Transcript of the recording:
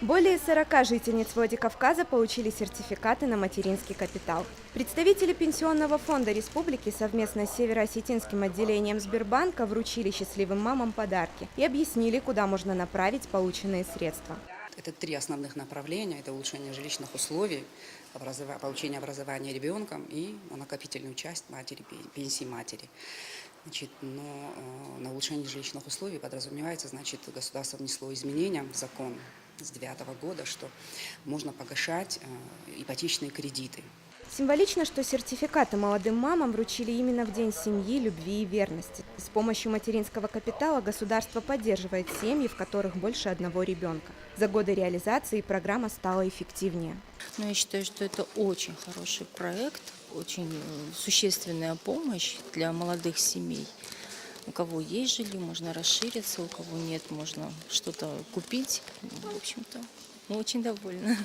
Более 40 жительниц Владикавказа получили сертификаты на материнский капитал. Представители Пенсионного фонда республики совместно с Северо-Осетинским отделением Сбербанка вручили счастливым мамам подарки и объяснили, куда можно направить полученные средства. Это три основных направления. Это улучшение жилищных условий, получение образования ребенком и накопительную часть матери, пенсии матери. Но на улучшение жилищных условий подразумевается, государство внесло изменения в закон с 2009 года, что можно погашать ипотечные кредиты. Символично, что сертификаты молодым мамам вручили именно в День семьи, любви и верности. С помощью материнского капитала государство поддерживает семьи, в которых больше одного ребенка. За годы реализации программа стала эффективнее. Но я считаю, что это очень хороший проект, очень существенная помощь для молодых семей. У кого есть жилье, можно расшириться, у кого нет, можно что-то купить. В общем-то, мы очень довольны.